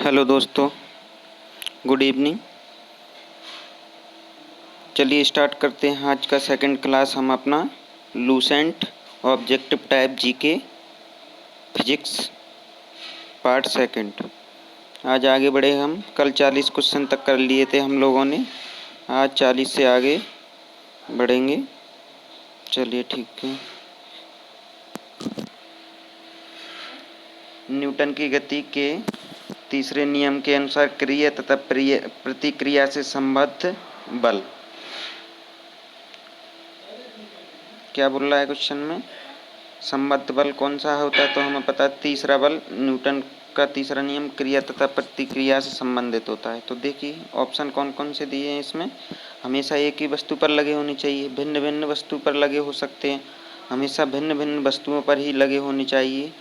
Hello दोस्तों, good evening. चलिए start करते हैं आज का सेकंड क्लास। हम अपना Lucent objective type GK physics part second आज आगे बढ़े। हम कल 40 क्वेश्चन तक कर लिए थे हम लोगों ने, आज 40 से आगे बढ़ेंगे। चलिए ठीक है। न्यूटन की गति के तीसरे नियम के अनुसार क्रिया तथा प्रतिक्रिया से संबद्ध बल। क्या बोल रहा है क्वेश्चन में? संबद्ध बल कौन सा होता है? तो हमें पता है तीसरा बल, न्यूटन का तीसरा नियम क्रिया तथा प्रतिक्रिया से संबंधित होता है। तो देखिए ऑप्शन कौन कौन से दिए हैं इसमें। हमेशा एक ही वस्तु पर लगे होनी चाहिए, भिन्न भिन्न वस्तु पर लगे हो सकते हैं, हमेशा भिन्न भिन्न वस्तुओं पर ही लगे होनी चाहिए,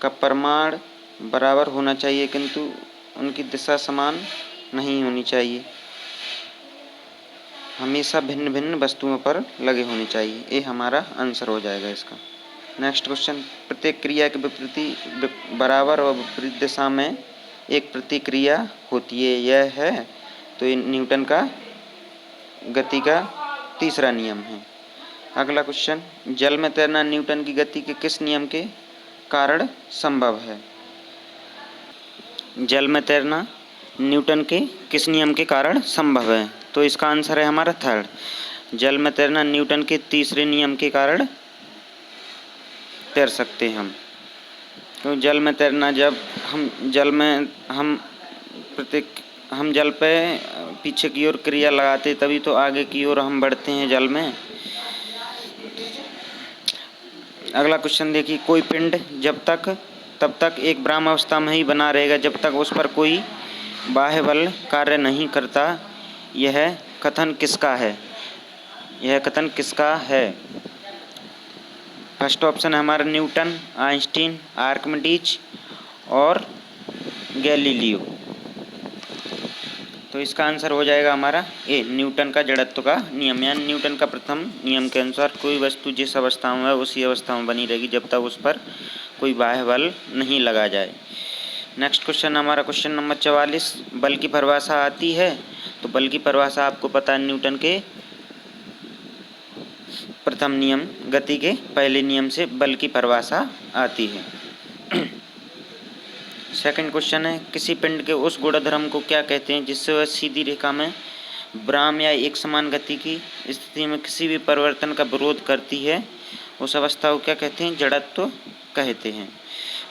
का परिमाण बराबर होना चाहिए किंतु उनकी दिशा समान नहीं होनी चाहिए, हमेशा भिन्न भिन्न वस्तुओं पर लगे होने चाहिए। ये हमारा आंसर हो जाएगा इसका। नेक्स्ट क्वेश्चन, प्रत्येक क्रिया के विपरीत बराबर और विपरीत दिशा में एक प्रतिक्रिया होती है, यह है। तो ये न्यूटन का गति का तीसरा नियम है। अगला क्वेश्चन, जल में तैरना न्यूटन की गति के किस नियम के कारण संभव है? जल में तैरना न्यूटन के किस नियम के कारण संभव है? तो इसका आंसर है हमारा थर्ड, जल में तैरना न्यूटन के तीसरे नियम के कारण तैर सकते हैं हम। तो जल में तैरना, जब हम जल में हम जल पे पीछे की ओर क्रिया लगाते तभी तो आगे की ओर हम बढ़ते हैं जल में। अगला क्वेश्चन देखिए, कोई पिंड तब तक एक ब्रह्म अवस्था में ही बना रहेगा जब तक उस पर कोई बाह्य बल कार्य नहीं करता। यह कथन किसका है? यह कथन किसका है? फर्स्ट ऑप्शन है हमारा न्यूटन, आइंस्टीन, आर्किमिडीज और गैलीलियो। तो इसका आंसर हो जाएगा हमारा ए, न्यूटन का जड़त्व का नियम। यानी न्यूटन का प्रथम नियम के अनुसार कोई वस्तु जिस अवस्था में है उसी अवस्था में बनी रहेगी जब तक उस पर कोई बाह्य बल नहीं लगा जाए। नेक्स्ट क्वेश्चन हमारा क्वेश्चन नंबर 44, बल की परिभाषा आती है? तो बल की परिभाषा आपको पता है, न्यूटन के प्रथम नियम गति के पहले नियम से बल की परिभाषा आती है। सेकंड क्वेश्चन है, किसी पिंड के उस गुणधर्म को क्या कहते हैं जिससे वह सीधी रेखा में विराम या एक समान गति की स्थिति में किसी भी परिवर्तन का विरोध करती है? उस अवस्था को क्या कहते हैं? जड़त्व कहते हैं।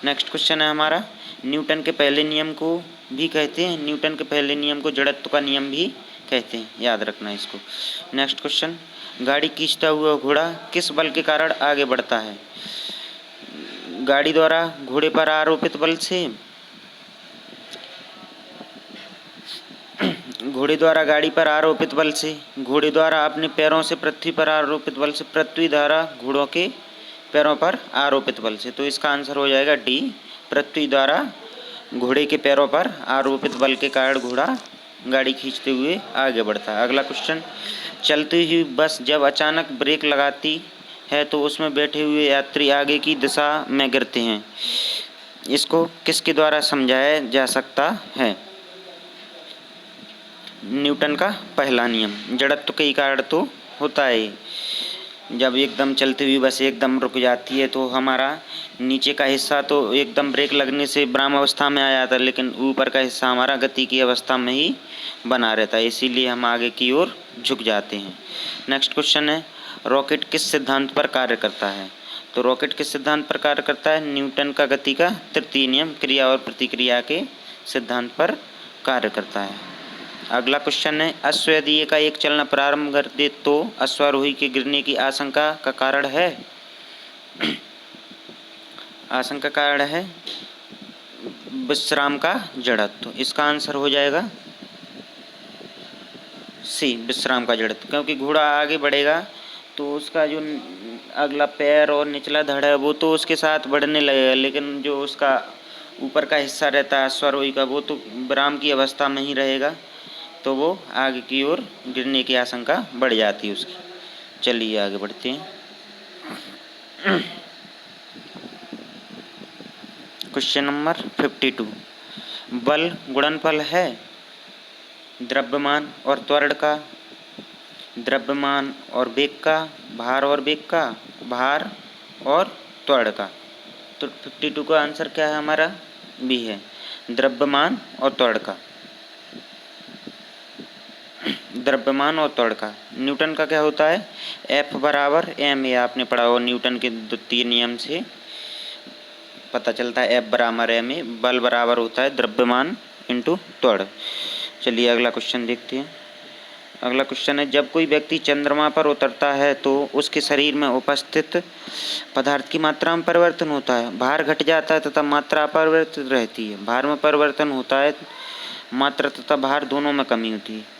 नेक्स्ट क्वेश्चन है हमारा, न्यूटन के पहले नियम को भी कहते हैं, न्यूटन के पहले नियम को जड़त्व का नियम भी कहते हैं, याद रखना इसको। नेक्स्ट क्वेश्चन, गाड़ी खींचता हुआ घोड़ा किस बल के कारण आगे बढ़ता है? गाड़ी द्वारा घोड़े पर आरोपित बल से, घोड़े द्वारा गाड़ी पर आरोपित बल से, घोड़े द्वारा अपने पैरों से पृथ्वी पर आरोपित बल से, पृथ्वी द्वारा घोड़ों के पैरों पर आरोपित बल से। तो इसका आंसर हो जाएगा डी, पृथ्वी द्वारा घोड़े के पैरों पर आरोपित बल के कारण घोड़ा गाड़ी खींचते हुए आगे बढ़ता है। अगला क्वेश्चन, चलती हुई बस जब अचानक ब्रेक लगाती है तो उसमें बैठे हुए यात्री आगे की दिशा में गिरते हैं, इसको किसके द्वारा समझाया जा सकता है? न्यूटन का पहला नियम, जड़त्व के कारण तो होता है। जब एकदम चलती हुई बस एकदम रुक जाती है तो हमारा नीचे का हिस्सा तो एकदम ब्रेक लगने से विराम अवस्था में आ जाता है, लेकिन ऊपर का हिस्सा हमारा गति की अवस्था में ही बना रहता है, इसीलिए हम आगे की ओर झुक जाते हैं। नेक्स्ट क्वेश्चन है, रॉकेट किस सिद्धांत पर कार्य करता है? तो रॉकेट किस सिद्धांत पर कार्य करता है? न्यूटन का गति का तृतीय नियम क्रिया और प्रतिक्रिया के सिद्धांत पर कार्य करता है। अगला क्वेश्चन है, अश्व यदि एकाएक चलना प्रारंभ कर दे तो अश्वारोही के गिरने की आशंका का कारण है? आशंका कारण है विश्राम का जड़त्व। इसका आंसर हो जाएगा सी, विश्राम का जड़त्व। क्योंकि घोड़ा आगे बढ़ेगा तो उसका जो अगला पैर और निचला धड़ है वो तो उसके साथ बढ़ने लगेगा, लेकिन जो उसका ऊपर का हिस्सा रहता है अश्वारोही का वो तो विराम की अवस्था में ही रहेगा, तो वो आगे की ओर गिरने की आशंका बढ़ जाती है उसकी। चलिए आगे बढ़ते हैं। क्वेश्चन नंबर 52, बल गुणनफल है द्रव्यमान और त्वरण का, द्रव्यमान और वेग का, भार और वेग का, भार और त्वरण का। तो 52 का आंसर क्या है हमारा? बी है, द्रव्यमान और त्वरण का। द्रव्यमान और त्वरण का। न्यूटन का क्या होता है? F बराबर m, ये आपने पढ़ा होगा न्यूटन के द्वितीय नियम से पता चलता है। F बराबर m, बल बराबर होता है द्रव्यमान इंटू त्वरण। चलिए अगला क्वेश्चन देखते हैं। अगला क्वेश्चन है, जब कोई व्यक्ति चंद्रमा पर उतरता है तो उसके शरीर में उपस्थित पदार्थ की मात्रा में परिवर्तन होता है, भार घट जाता है तथा मात्रा अपरिवर्तित रहती है। भार में परिवर्तन होता है, मात्रा तथा भार दोनों में कमी होती है।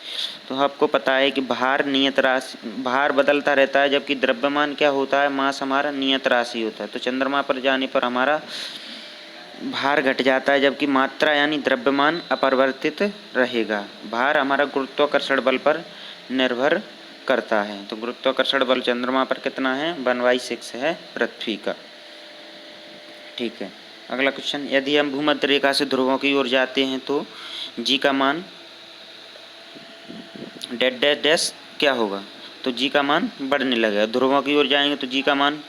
तो आपको पता है कि भार नियत राशि, भार बदलता रहता है, जबकि द्रव्यमान क्या होता है? मास हमारा नियत राशि होता है। तो चंद्रमा पर जाने पर हमारा भार घट जाता है, जबकि मात्रा यानी द्रव्यमान अपरिवर्तित रहेगा। भार हमारा गुरुत्वाकर्षण बल पर निर्भर करता है। तो गुरुत्वाकर्षण बल चंद्रमा पर कितना है? 1/6 है पृथ्वी का। ठीक है, अगला क्वेश्चन, यदि हम भूमध्य रेखा से ध्रुवों की ओर जाते हैं तो जी का मान डैश डैश डैश क्या होगा? तो जी का मान बढ़ने लगेगा। ध्रुवों की ओर जाएंगे तो जी का मान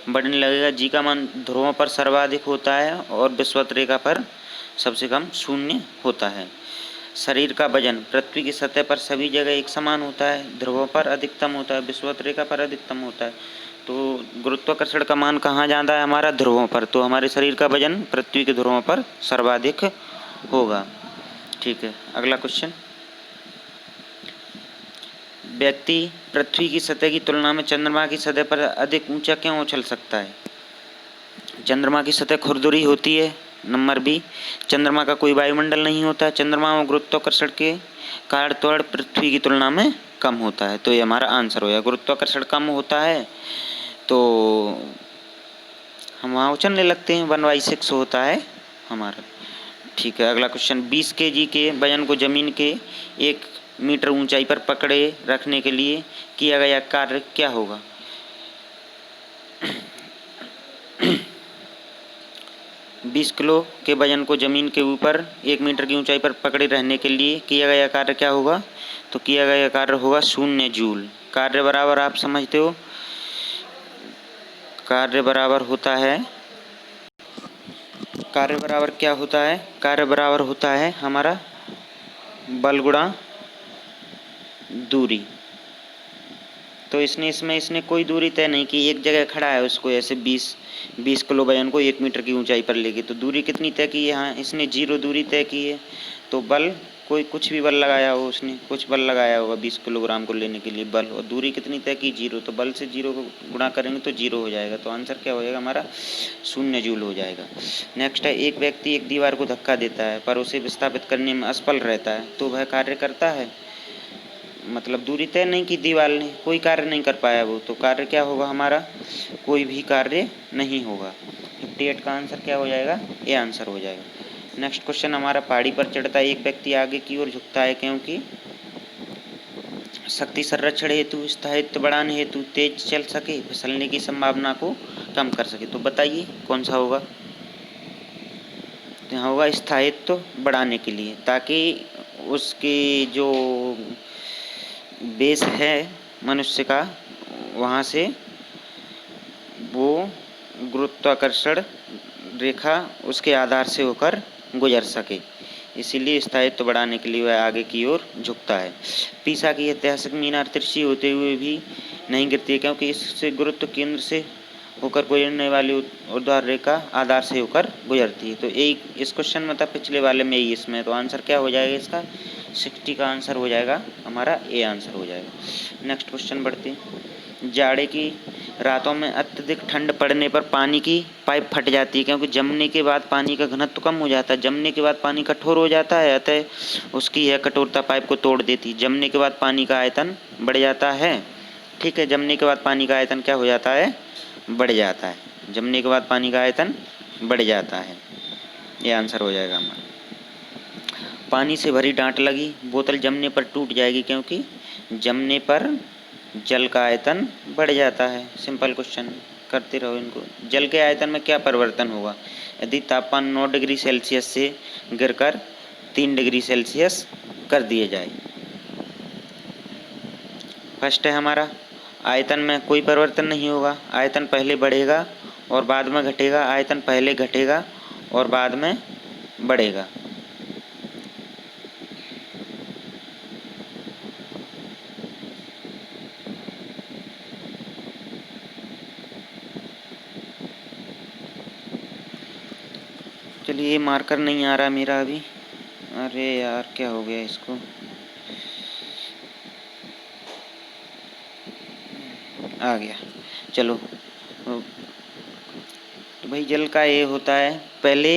बढ़ने लगेगा। जी का मान ध्रुवों पर सर्वाधिक होता है और विषुवत रेखा पर सबसे कम 0 होता है। शरीर का वजन पृथ्वी की सतह पर सभी जगह एक समान होता है। ध्रुवों पर अधिकतम होता है, विषुवत रेखा पर अधिकतम होता है। तो गुरुत्वाकर्षण का मान कहाँ जाता है? हमारा ध्रुवों पर। तो हमारे शरीर का वजन पृथ्वी के ध्रुवों पर सर्वाधिक होगा। ठीक है, अगला क्वेश्चन, व्यक्ति पृथ्वी की सतह की तुलना में चंद्रमा की सतह पर अधिक ऊंचा क्यों उछल सकता है? चंद्रमा की सतह खुरदुरी होती है। नंबर बी, चंद्रमा का कोई वायुमंडल नहीं होता। चंद्रमा में गुरुत्वाकर्षण के कारण त्वरण पृथ्वी की तुलना में कम होता है। तो ये हमारा आंसर हो जाएगा। गुरुत्वाकर्षण कम होता है तो हम वहाँ उछलने लगते हैं, 1/6 होता है हमारा। ठीक है, अगला क्वेश्चन, 20 kg के वजन को जमीन के 1 मीटर ऊंचाई पर पकड़े रखने के लिए किया गया कार्य क्या होगा? 20 किलो के वजन को जमीन के ऊपर 1 मीटर की ऊंचाई पर पकड़े रहने के लिए किया गया कार्य क्या होगा? तो किया गया कार्य होगा 0 जूल। कार्य बराबर आप समझते हो, कार्य बराबर होता है, कार्य बराबर क्या होता है? कार्य बराबर होता है हमारा बल गुणा दूरी। तो इसने कोई दूरी तय नहीं की, एक जगह खड़ा है, उसको ऐसे 20 किलो वजन को 1 मीटर की ऊंचाई पर लेके। तो दूरी कितनी तय की है? हाँ, इसने 0 दूरी तय की है। तो बल, कोई कुछ भी बल लगाया हो, उसने कुछ बल लगाया होगा 20 किलोग्राम को लेने के लिए बल, और दूरी कितनी तय की? 0। तो बल से 0 को गुणा करेंगे तो 0 हो जाएगा। तो आंसर क्या हो जाएगा हमारा? 0 जूल हो जाएगा। नेक्स्ट है, एक व्यक्ति एक दीवार को धक्का देता है पर उसे विस्थापित करने में असफल रहता है, तो वह कार्य करता है? मतलब दूरी तय नहीं की दीवार ने, कोई कार्य नहीं कर पाया वो, तो कार्य क्या होगा हमारा? कोई भी कार्य नहीं होगा। 58 का आंसर क्या हो जाएगा? ये आंसर हो जाएगा। नेक्स्ट क्वेश्चन हमारा, पहाड़ी पर चढ़ता एक व्यक्ति आगे की ओर झुकता है क्योंकि शक्ति संरक्षण हेतु, स्थायित्व बढ़ाने हेतु, तेज चल सके, फिसलने की संभावना को कम कर सके। तो बताइए कौन सा होगा? तो यहाँ होगा स्थायित्व बढ़ाने के लिए, ताकि उसकी जो बेस है मनुष्य का, वहाँ से वो गुरुत्वाकर्षण रेखा उसके आधार से होकर गुजर सके, इसीलिए स्थायित्व बढ़ाने के लिए वह आगे की ओर झुकता है। पीसा की ऐतिहासिक मीनार तिरछी होते हुए भी नहीं गिरती है क्योंकि इससे गुरुत्व केंद्र से होकर गुजरने वाली ऊर्ध्वाधर रेखा आधार से होकर गुजरती है। तो एक इस क्वेश्चन में था, पिछले वाले में ही इसमें। तो आंसर क्या हो जाएगा इसका? 60 का आंसर हो जाएगा हमारा, ए आंसर हो जाएगा। नेक्स्ट क्वेश्चन बढ़ते हैं। जाड़े की रातों में अत्यधिक ठंड पड़ने पर पानी की पाइप फट जाती है क्योंकि जमने के बाद पानी का घनत्व कम हो जाता है। जमने के बाद पानी कठोर हो जाता है, अतः उसकी यह कठोरता पाइप को तोड़ देती है। जमने के बाद पानी का आयतन बढ़ जाता है। ठीक है, जमने के बाद पानी का आयतन क्या हो जाता है? बढ़ जाता है। जमने के बाद पानी का आयतन बढ़ जाता है, ये आंसर हो जाएगा हमारा। पानी से भरी डांट लगी बोतल जमने पर टूट जाएगी क्योंकि जमने पर जल का आयतन बढ़ जाता है। सिंपल क्वेश्चन है। करते रहो इनको। जल के आयतन में क्या परिवर्तन होगा यदि तापमान 9 डिग्री सेल्सियस से गिरकर 3 डिग्री सेल्सियस कर दिया जाए। फर्स्ट है हमारा आयतन में कोई परिवर्तन नहीं होगा, आयतन पहले बढ़ेगा और बाद में घटेगा, आयतन पहले घटेगा और बाद में बढ़ेगा। चलिए ये मार्कर नहीं आ रहा मेरा अभी, अरे यार क्या हो गया इसको। आ गया, चलो। तो भाई जल का ये होता है, पहले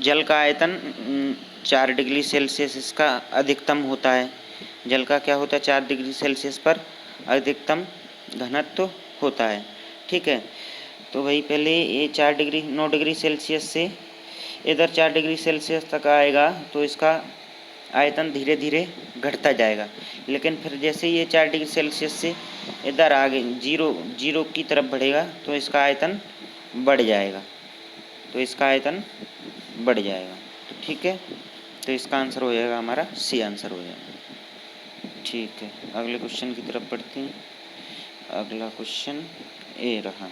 जल का आयतन 4 डिग्री सेल्सियस इसका अधिकतम होता है। जल का क्या होता है 4 डिग्री सेल्सियस पर अधिकतम घनत्व होता है। ठीक है, तो भाई पहले ये 4 डिग्री 9 डिग्री सेल्सियस से इधर 4 डिग्री सेल्सियस तक आएगा तो इसका आयतन धीरे धीरे घटता जाएगा। लेकिन फिर जैसे ये 4 डिग्री सेल्सियस से इधर आगे जीरो की तरफ बढ़ेगा तो इसका आयतन बढ़ जाएगा, तो इसका आयतन बढ़ जाएगा। तो ठीक है, तो इसका आंसर हो जाएगा हमारा सी आंसर हो जाएगा। ठीक है, अगले क्वेश्चन की तरफ बढ़ते हैं। अगला क्वेश्चन ए रहा,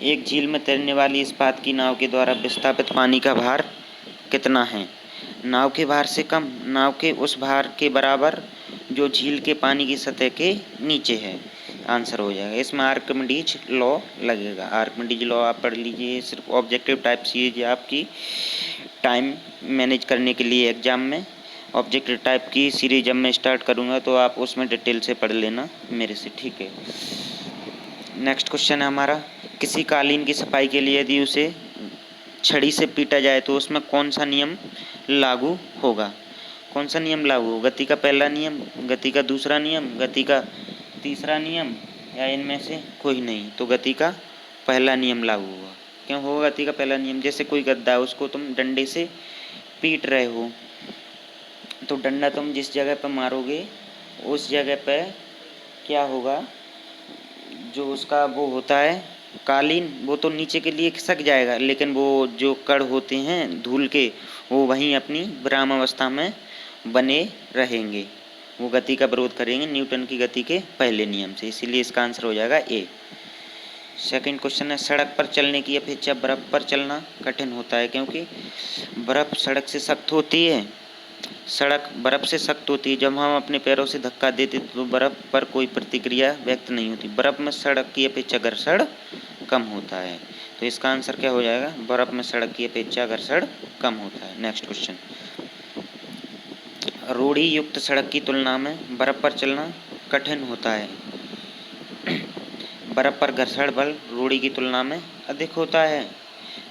एक झील में तैरने वाली इस्पात की नाव के द्वारा विस्थापित पानी का भार कितना है? नाव के भार से कम, नाव के उस भार के बराबर जो झील के पानी की सतह के नीचे है। आंसर हो जाएगा इसमें आर्किमिडीज लॉ लगेगा। आर्किमिडीज लॉ आप पढ़ लीजिए, सिर्फ ऑब्जेक्टिव टाइप चीज़ आपकी टाइम मैनेज करने के लिए एग्जाम में। ऑब्जेक्टिव टाइप की सीरीज जब मैं स्टार्ट करूँगा तो आप उसमें डिटेल से पढ़ लेना मेरे से, ठीक है। नेक्स्ट क्वेश्चन है हमारा, किसी कालीन की सफाई के लिए यदि उसे छड़ी से पीटा जाए तो उसमें कौन सा नियम लागू होगा? कौन सा नियम लागू होगा? गति का पहला नियम, गति का दूसरा नियम, गति का तीसरा नियम, या इनमें से कोई नहीं? तो गति का पहला नियम लागू होगा। क्यों होगा गति का पहला नियम? जैसे कोई गद्दा है उसको तुम डंडे से पीट रहे हो, तो डंडा तुम जिस जगह पर मारोगे उस जगह पर क्या होगा, जो उसका वो होता है कालीन, वो तो नीचे के लिए खिसक जाएगा, लेकिन वो जो कण होते हैं धूल के वो वहीं अपनी विराम अवस्था में बने रहेंगे, वो गति का विरोध करेंगे न्यूटन की गति के पहले नियम से। इसीलिए इसका आंसर हो जाएगा ए। सेकंड क्वेश्चन है, सड़क पर चलने की अपेक्षा बर्फ़ पर चलना कठिन होता है क्योंकि बर्फ़ सड़क से सख्त होती है। सड़क बर्फ़ से सख्त होती है, जब हम अपने पैरों से धक्का देते तो बर्फ़ पर कोई प्रतिक्रिया व्यक्त नहीं होती। बर्फ़ में सड़क की अपेक्षा घर्षण कम होता है, तो इसका आंसर क्या हो जाएगा? बर्फ़ में सड़क की अपेक्षा घर्षण कम होता है। नेक्स्ट क्वेश्चन, रोड़ी युक्त सड़क की तुलना में बर्फ़ पर चलना कठिन होता है। बर्फ़ पर घर्षण बल रोड़ी की तुलना में अधिक होता है।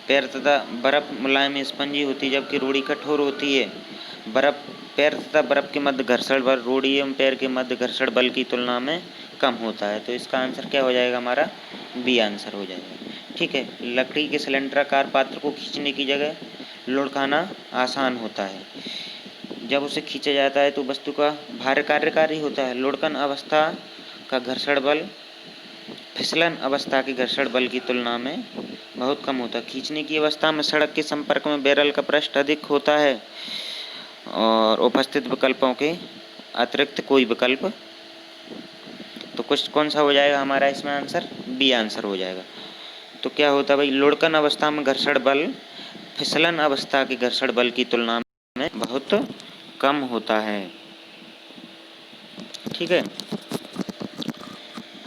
पैर तथा बर्फ़ मुलायम स्पंजी होती है जबकि रोड़ी कठोर होती है। पैर तथा बर्फ़ के मध्य घर्षण बल रोड़ी एवं पैर के मध्य घर्षण बल की तुलना में कम होता है, तो इसका आंसर क्या हो जाएगा? हमारा बी आंसर हो जाएगा। ठीक है, लकड़ी के सिलेंडराकार पात्र को खींचने की जगह लुढ़काना आसान होता है। जब उसे खींचा जाता है तो वस्तु का भार कार्यकारी होता है। लुढ़कन अवस्था का घर्षण बल फिसलन अवस्था के घर्षण बल की तुलना में बहुत कम होता है। खींचने की अवस्था में सड़क के संपर्क में बैरल का पृष्ठ अधिक होता है और उपस्थित विकल्पों के अतिरिक्त कोई विकल्प, तो कुछ कौन सा हो जाएगा हमारा इसमें आंसर? बी आंसर हो जाएगा। तो क्या होता है भाई, लुढ़कन अवस्था में घर्षण बल फिसलन अवस्था के घर्षण बल की तुलना में बहुत कम होता है। ठीक है,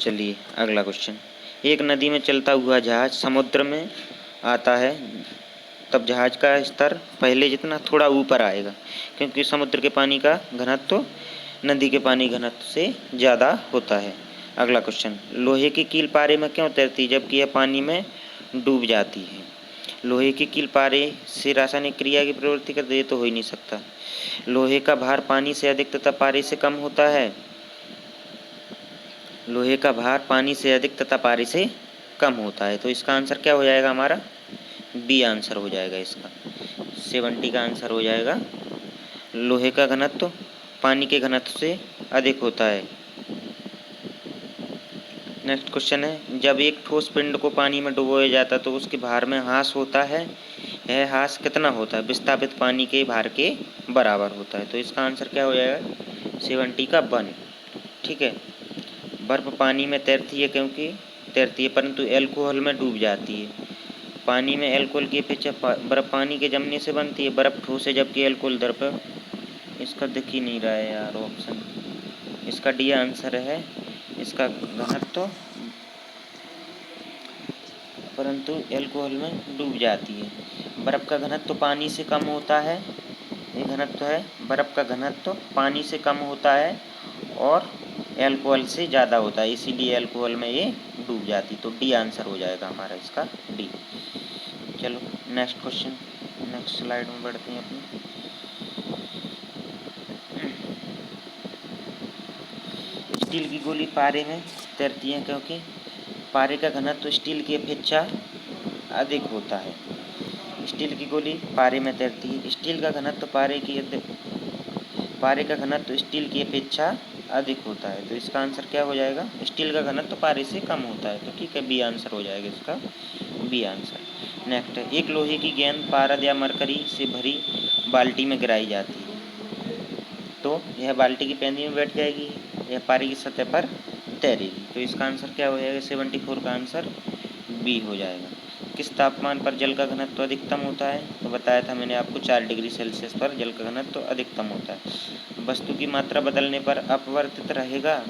चलिए अगला क्वेश्चन, एक नदी में चलता हुआ जहाज समुद्र में आता है तब जहाज का स्तर पहले जितना थोड़ा ऊपर आएगा क्योंकि समुद्र के पानी का घनत्व नदी के पानी घनत्व से ज़्यादा होता है। अगला क्वेश्चन, लोहे की कील पारे में क्यों तैरती जबकि यह पानी में डूब जाती है? लोहे की कील पारे से रासायनिक क्रिया की प्रवृत्ति करती है, तो हो ही नहीं सकता। लोहे का भार पानी से अधिक तथा पारे से कम होता है। लोहे का भार पानी से अधिक तथा पारे से कम होता है, तो इसका आंसर क्या हो जाएगा? हमारा बी आंसर हो जाएगा। इसका 70 का आंसर हो जाएगा। लोहे का घनत्व पानी के घनत्व से अधिक होता है। नेक्स्ट क्वेश्चन है, जब एक ठोस पिंड को पानी में डुबोया जाता है तो उसके भार में ह्रास होता है। यह ह्रास कितना होता है? विस्थापित पानी के भार के बराबर होता है। तो इसका आंसर क्या हो जाएगा? 70 का 1। ठीक है। बर्फ़ पानी में तैरती है परंतु एल्कोहल में डूब जाती है। पानी में एल्कोहल की अपेक्षा बर्फ़ पानी के जमने से बनती है। बर्फ़ ठोस है जबकि एल्कोहल द्रव। इसका दिख ही नहीं रहा है यार ऑप्शन। इसका डी आंसर है। इसका घनत्व परंतु एल्कोहल में डूब जाती है। बर्फ़ का घनत्व पानी से कम होता है। ये घनत्व है, बर्फ़ का घनत्व पानी से कम होता है और एल्कोहल से ज़्यादा होता है, इसीलिए एल्कोहल में ये डूब जाती। तो डी आंसर हो जाएगा हमारा इसका डी। चलो नेक्स्ट क्वेश्चन, नेक्स्ट स्लाइड में बढ़ते हैं अपनी। स्टील की गोली पारे में तैरती है क्योंकि पारे का घनत्व स्टील की अपेक्षा अधिक होता है। स्टील की गोली पारे में तैरती है। स्टील का घनत्व पारे का घनत्व स्टील की अपेक्षा अधिक होता है। तो इसका आंसर क्या हो जाएगा? स्टील का घनत्व पारे से कम होता है। तो ठीक है, बी आंसर हो जाएगा इसका, बी आंसर। नेक्स्ट है, एक लोहे की गेंद पारद या मरकरी से भरी बाल्टी में गिराई जाती है तो यह बाल्टी की पेंदी में बैठ जाएगी, यह पारे की सतह पर तैरेगी। तो इसका आंसर क्या हो जाएगा? 74 का आंसर बी हो जाएगा। किस तापमान पर जल का घनत्व अधिकतम होता है? तो बताया था मैंने आपको 4 डिग्री सेल्सियस पर जल का घनत्व अधिकतम होता है। वस्तु की मात्रा बदलने पर अपवर्तित रहेगा।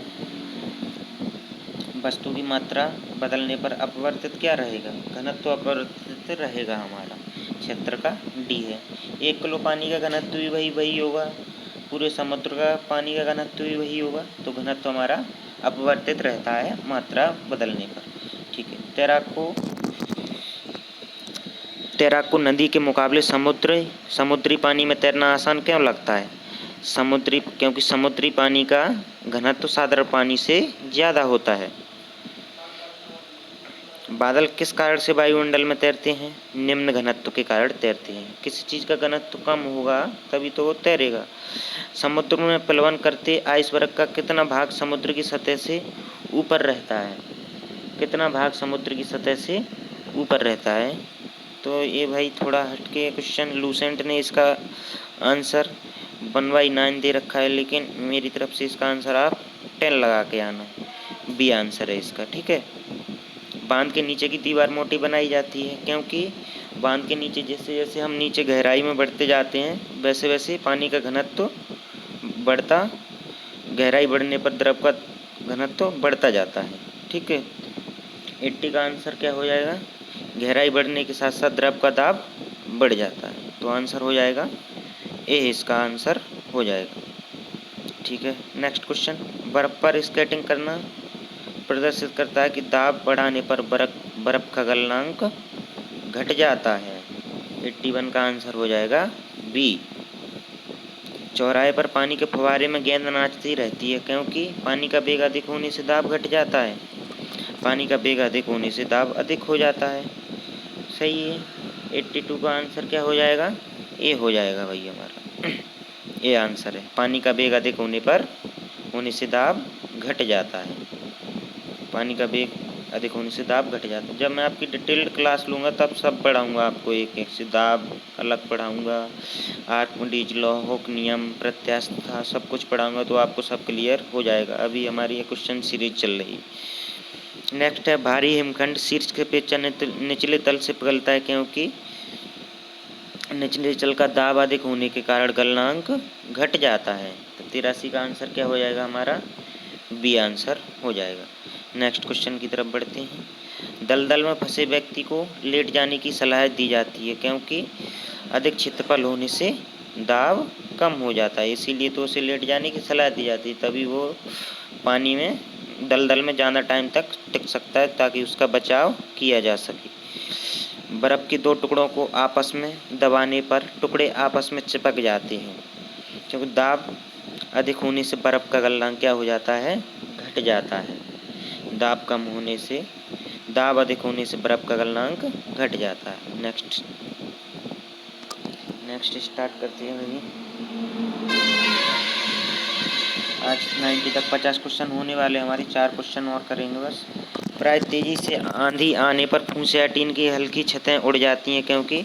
वस्तु की मात्रा बदलने पर अपवर्तित क्या रहेगा? घनत्व अपवर्तित रहेगा हमारा। क्षेत्र का डी है। 1 किलो पानी का घनत्व भी वही होगा। पूरे समुद्र का पानी का घनत्व भी वही होगा। तो घनत्व हमारा अपवर्तित रहता है मात्रा बदलने पर। ठीक है। तैराक को नदी के मुकाबले समुद्री पानी में तैरना आसान क्यों लगता है? क्योंकि समुद्री पानी का घनत्व साधारण पानी से ज़्यादा होता है। बादल किस कारण से वायुमंडल में तैरते हैं? निम्न घनत्व के कारण तैरते हैं। किसी चीज़ का घनत्व कम होगा तभी तो वो तैरेगा। समुद्र में प्लवन करते आइसबर्ग का कितना भाग समुद्र की सतह से ऊपर रहता है? कितना भाग समुद्र की सतह से ऊपर रहता है? तो ये भाई थोड़ा हटके क्वेश्चन, लूसेंट ने इसका आंसर 1/9 दे रखा है, लेकिन मेरी तरफ से इसका आंसर आप 10 लगा के आना। बी आंसर है इसका। ठीक है। बांध के नीचे की दीवार मोटी बनाई जाती है क्योंकि बांध के नीचे जैसे जैसे हम नीचे गहराई में बढ़ते जाते हैं वैसे वैसे पानी का घनत्व बढ़ता, गहराई बढ़ने पर द्रव का घनत्व बढ़ता जाता है। ठीक है। 80 का आंसर क्या हो जाएगा? गहराई बढ़ने के साथ साथ द्रव का दाब बढ़ जाता है। तो आंसर हो जाएगा ए, इसका आंसर हो जाएगा। ठीक है। नेक्स्ट क्वेश्चन, बर्फ़ पर स्केटिंग करना प्रदर्शित करता है कि दाब बढ़ाने पर बर्फ़ का गलनांक घट जाता है। 81 का आंसर हो जाएगा बी। चौराहे पर पानी के फव्वारे में गेंद नाचती रहती है क्योंकि पानी का वेग अधिक होने से दाब घट जाता है। पानी का वेग अधिक होने से दाब अधिक हो जाता है। सही है। 82 का आंसर क्या हो जाएगा? ए हो जाएगा भाई हमारा। ए आंसर है। पानी का वेग अधिक होने से दाब घट जाता है। पानी का वेग अधिक होने से दाब घट जाता है। जब मैं आपकी डिटेल्ड क्लास लूँगा तब सब पढ़ाऊँगा आपको, एक एक से दाब अलग पढ़ाऊँगा, आर्किमिडीज लॉ, हुक नियम, प्रत्यास्थता, सब कुछ पढ़ाऊँगा तो आपको सब क्लियर हो जाएगा। अभी हमारी ये क्वेश्चन सीरीज चल रही। नेक्स्ट है, भारी हिमखंड शीर्ष के अपेक्षा निचले तल से पिघलता है क्योंकि निचले तल का दाब अधिक होने के कारण गलनांक घट जाता है। तो 83 का आंसर क्या हो जाएगा हमारा? बी आंसर हो जाएगा। नेक्स्ट क्वेश्चन की तरफ बढ़ते हैं। दलदल में फंसे व्यक्ति को लेट जाने की सलाह दी जाती है क्योंकि अधिक क्षेत्रफल होने से दाब कम हो जाता है, इसीलिए तो उसे लेट जाने की सलाह दी जाती है। तभी वो पानी में दलदल में ज़्यादा टाइम तक टिक सकता है ताकि उसका बचाव किया जा सके। बर्फ़ के दो टुकड़ों को आपस में दबाने पर टुकड़े आपस में चिपक जाते हैं क्योंकि दाब अधिक होने से बर्फ़ का गलनांक क्या हो जाता है? घट जाता है। दाब अधिक होने से बर्फ़ का गलनांक घट जाता है। नेक्स्ट स्टार्ट करते हैं भाई। आज 90 तक 50 क्वेश्चन होने वाले हमारे, 4 क्वेश्चन और करेंगे बस। प्राय तेज़ी से आंधी आने पर फूस या टीन की हल्की छतें उड़ जाती हैं, क्योंकि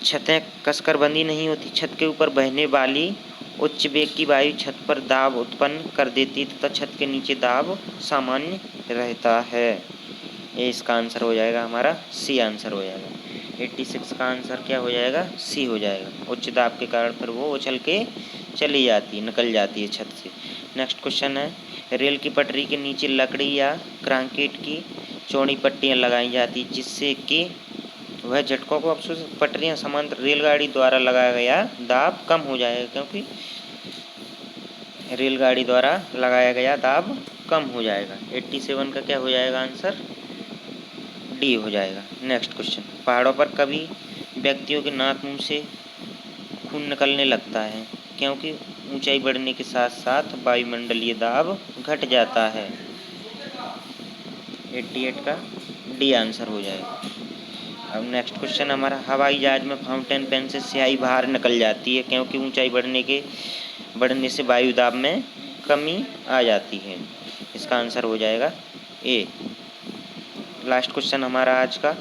छतें कसकर बंधी नहीं होती। छत के ऊपर बहने वाली उच्च वेग की वायु छत पर दाब उत्पन्न कर देती है तथा छत के नीचे दाब सामान्य रहता है। ये इसका आंसर हो जाएगा हमारा, सी आंसर हो जाएगा। 86 का आंसर क्या हो जाएगा, सी हो जाएगा। उच्च दाब के कारण फिर वो उछल के चली जाती है, निकल जाती है छत से। नेक्स्ट क्वेश्चन है, रेल की पटरी के नीचे लकड़ी या कंक्रीट की चौड़ी पट्टियाँ लगाई जाती जिससे कि वह झटकों को अफसोस पटरियाँ समांतर रेलगाड़ी द्वारा लगाया गया दाब कम हो जाएगा, क्योंकि रेलगाड़ी द्वारा लगाया गया दाब कम हो जाएगा। 87 का क्या हो जाएगा आंसर, डी हो जाएगा। नेक्स्ट क्वेश्चन, पहाड़ों पर कभी व्यक्तियों के नाक मुंह से खून निकलने लगता है, क्योंकि ऊंचाई बढ़ने के साथ साथ वायुमंडलीय दाब घट जाता है। 88 का डी आंसर हो जाएगा। अब नेक्स्ट क्वेश्चन हमारा, हवाई जहाज में फाउंटेन पेन से स्याही बाहर निकल जाती है, क्योंकि ऊंचाई बढ़ने से वायु दाब में कमी आ जाती है। इसका आंसर हो जाएगा ए। लास्ट क्वेश्चन हमारा आज का,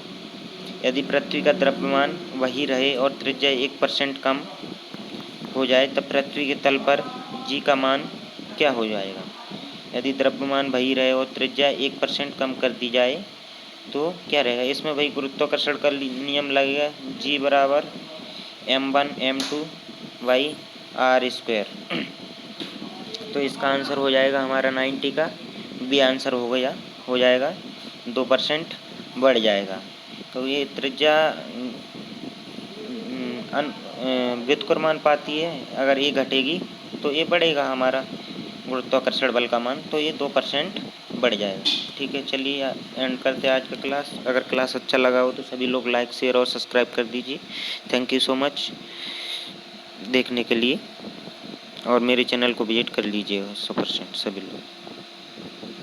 यदि पृथ्वी का द्रव्यमान वही रहे और त्रिज्या 1% कम हो जाए तब पृथ्वी के तल पर जी का मान क्या हो जाएगा। यदि द्रव्यमान वही रहे और त्रिज्या 1% कम कर दी जाए तो क्या रहेगा। इसमें वही गुरुत्वाकर्षण का नियम लगेगा, जी बराबर m1 m2 by are square. तो इसका आंसर हो जाएगा हमारा 90 का बी आंसर हो जाएगा, 2% बढ़ जाएगा। तो ये त्रिज्या व्युत्क्रमण पाती है, अगर ये घटेगी तो ये बढ़ेगा हमारा गुरुत्वाकर्षण बल का मान, तो ये 2% बढ़ जाएगा। ठीक है, चलिए एंड करते हैं आज का क्लास। अगर क्लास अच्छा लगा हो तो सभी लोग लाइक शेयर और सब्सक्राइब कर दीजिए। थैंक यू सो मच देखने के लिए, और मेरे चैनल को विजिट कर लीजिएगा 100% सभी लोग।